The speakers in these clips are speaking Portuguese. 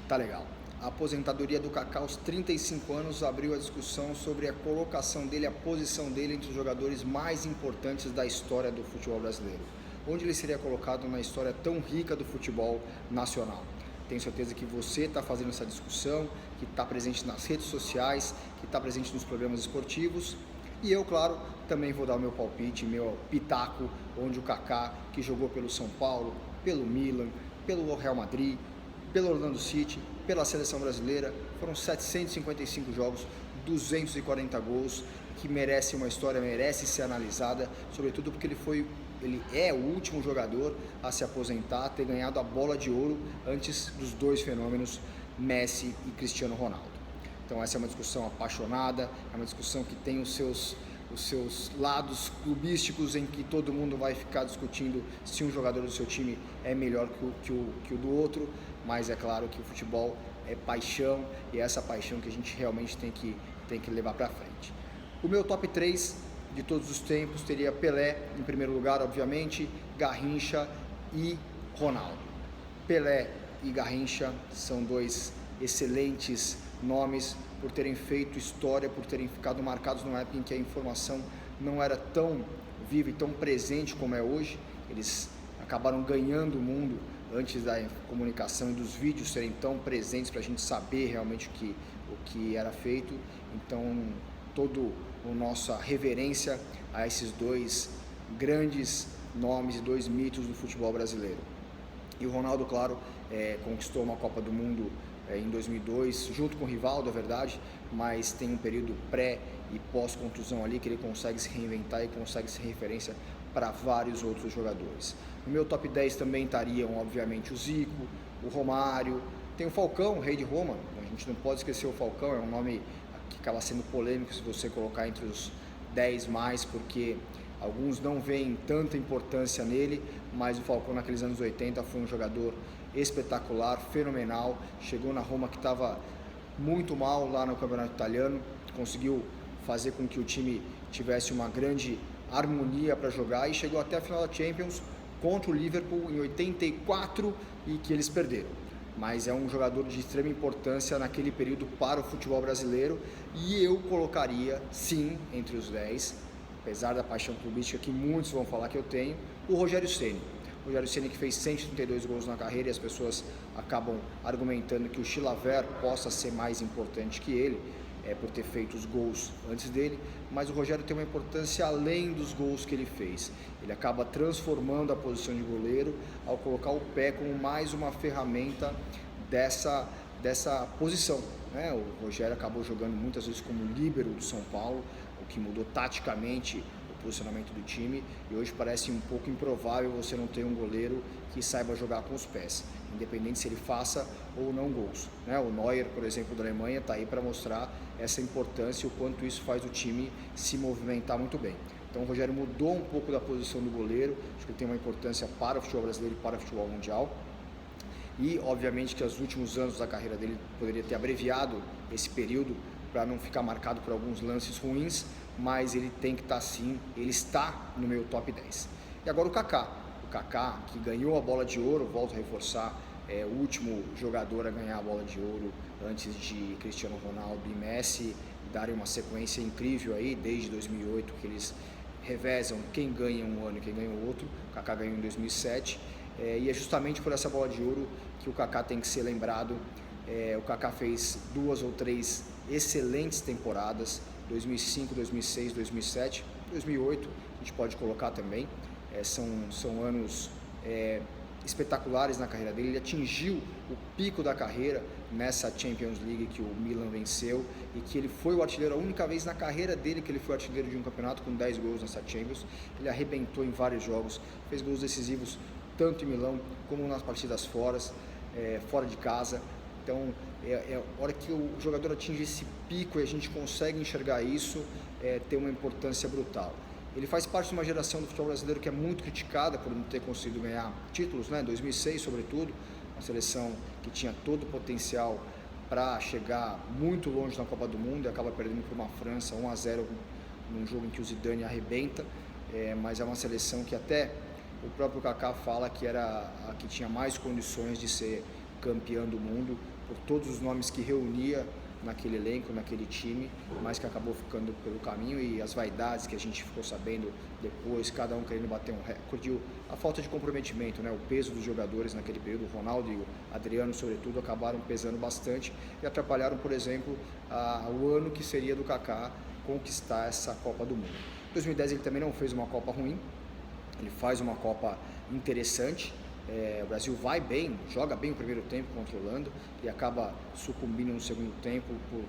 Tá legal. A aposentadoria do Kaká aos 35 anos abriu a discussão sobre a colocação dele, a posição dele entre os jogadores mais importantes da história do futebol brasileiro. Onde ele seria colocado na história tão rica do futebol nacional. Tenho certeza que você está fazendo essa discussão, que está presente nas redes sociais, que está presente nos programas esportivos. E eu, claro, também vou dar o meu palpite, meu pitaco, onde o Kaká, que jogou pelo São Paulo, pelo Milan, pelo Real Madrid, pelo Orlando City, pela seleção brasileira, foram 755 jogos, 240 gols, que merece uma história, merece ser analisada, sobretudo porque ele é o último jogador a se aposentar, a ter ganhado a bola de ouro antes dos dois fenômenos Messi e Cristiano Ronaldo. Então essa é uma discussão apaixonada, é uma discussão que tem os seus lados clubísticos, em que todo mundo vai ficar discutindo se um jogador do seu time é melhor que o do outro, mas é claro que o futebol é paixão e é essa paixão que a gente realmente tem que levar para frente. O meu top 3 de todos os tempos teria Pelé em primeiro lugar, obviamente, Garrincha e Ronaldo. Pelé e Garrincha são dois excelentes nomes por terem feito história, por terem ficado marcados numa época em que a informação não era tão viva e tão presente como é hoje. Eles acabaram ganhando o mundo antes da comunicação e dos vídeos serem tão presentes para a gente saber realmente o que era feito. Então, toda a nossa reverência a esses dois grandes nomes e dois mitos do futebol brasileiro. E o Ronaldo, claro, conquistou uma Copa do Mundo em 2002, junto com o Rivaldo, é verdade, mas tem um período pré e pós-contusão ali que ele consegue se reinventar e consegue ser referência para vários outros jogadores. No meu top 10 também estariam, obviamente, o Zico, o Romário, tem o Falcão, o rei de Roma, a gente não pode esquecer o Falcão, é um nome que acaba sendo polêmico se você colocar entre os 10 mais, porque alguns não veem tanta importância nele, mas o Falcão naqueles anos 80 foi um jogador espetacular, fenomenal, chegou na Roma que estava muito mal lá no campeonato italiano, conseguiu fazer com que o time tivesse uma grande harmonia para jogar e chegou até a final da Champions contra o Liverpool em 84 e que eles perderam. Mas é um jogador de extrema importância naquele período para o futebol brasileiro e eu colocaria, sim, entre os 10, apesar da paixão clubística que muitos vão falar que eu tenho, o Rogério Ceni. O Rogério Ceni que fez 132 gols na carreira e as pessoas acabam argumentando que o Chilavert possa ser mais importante que ele, por ter feito os gols antes dele, mas o Rogério tem uma importância além dos gols que ele fez. Ele acaba transformando a posição de goleiro ao colocar o pé como mais uma ferramenta dessa posição, né? O Rogério acabou jogando muitas vezes como líbero do São Paulo, o que mudou taticamente o posicionamento do time, e hoje parece um pouco improvável você não ter um goleiro que saiba jogar com os pés, independente se ele faça ou não gols, né? O Neuer, por exemplo, da Alemanha, está aí para mostrar essa importância e o quanto isso faz o time se movimentar muito bem. Então o Rogério mudou um pouco da posição do goleiro, acho que ele tem uma importância para o futebol brasileiro e para o futebol mundial. E obviamente que os últimos anos da carreira dele poderia ter abreviado esse período para não ficar marcado por alguns lances ruins, mas ele tem que estar sim, ele está no meu top 10. E agora o Kaká que ganhou a bola de ouro, volto a reforçar, é o último jogador a ganhar a bola de ouro antes de Cristiano Ronaldo e Messi darem uma sequência incrível aí desde 2008 que eles revezam quem ganha um ano e quem ganha o outro. O Kaká ganhou em 2007 e é justamente por essa bola de ouro que o Kaká tem que ser lembrado. O Kaká fez 2 ou 3 excelentes temporadas, 2005, 2006, 2007, 2008 a gente pode colocar também, são anos espetaculares na carreira dele. Ele atingiu o pico da carreira nessa Champions League que o Milan venceu e que ele foi o artilheiro, a única vez na carreira dele que ele foi artilheiro de um campeonato com 10 gols nessa Champions. Ele arrebentou em vários jogos, fez gols decisivos tanto em Milão como nas partidas fora de casa. Então, a hora que o jogador atinge esse pico e a gente consegue enxergar isso, tem uma importância brutal. Ele faz parte de uma geração do futebol brasileiro que é muito criticada por não ter conseguido ganhar títulos, né? 2006, sobretudo, uma seleção que tinha todo o potencial para chegar muito longe na Copa do Mundo e acaba perdendo para uma França 1-0 num jogo em que o Zidane arrebenta, mas é uma seleção que até o próprio Kaká fala que era a que tinha mais condições de ser campeã do mundo, por todos os nomes que reunia naquele elenco, naquele time, mas que acabou ficando pelo caminho, e as vaidades que a gente ficou sabendo depois, cada um querendo bater um recorde, a falta de comprometimento, né, o peso dos jogadores naquele período, o Ronaldo e o Adriano, sobretudo, acabaram pesando bastante e atrapalharam, por exemplo, o ano que seria do Kaká conquistar essa Copa do Mundo. Em 2010 ele também não fez uma Copa ruim, ele faz uma Copa interessante. O Brasil vai bem, joga bem o primeiro tempo contra a Holanda e acaba sucumbindo no segundo tempo por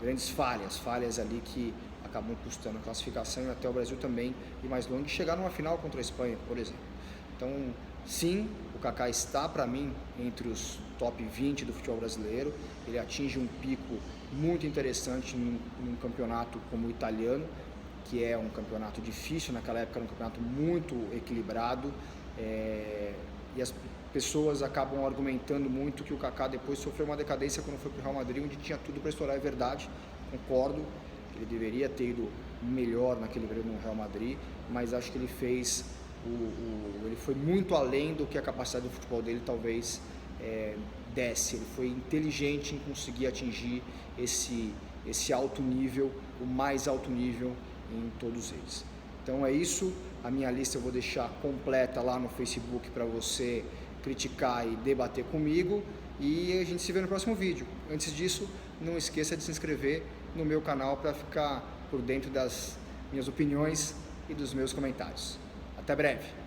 grandes falhas ali que acabam custando a classificação, e até o Brasil também ir mais longe e chegar numa final contra a Espanha, por exemplo. Então, sim, o Kaká está, para mim, entre os top 20 do futebol brasileiro. Ele atinge um pico muito interessante num campeonato como o italiano, que é um campeonato difícil. Naquela época era um campeonato muito equilibrado, e as pessoas acabam argumentando muito que o Kaká depois sofreu uma decadência quando foi para o Real Madrid, onde tinha tudo para estourar. É verdade, concordo, ele deveria ter ido melhor naquele período no Real Madrid, mas acho que ele ele foi muito além do que a capacidade do futebol dele talvez desse. Ele foi inteligente em conseguir atingir esse alto nível, o mais alto nível em todos eles. Então é isso, a minha lista eu vou deixar completa lá no Facebook para você criticar e debater comigo, e a gente se vê no próximo vídeo. Antes disso, não esqueça de se inscrever no meu canal para ficar por dentro das minhas opiniões e dos meus comentários. Até breve!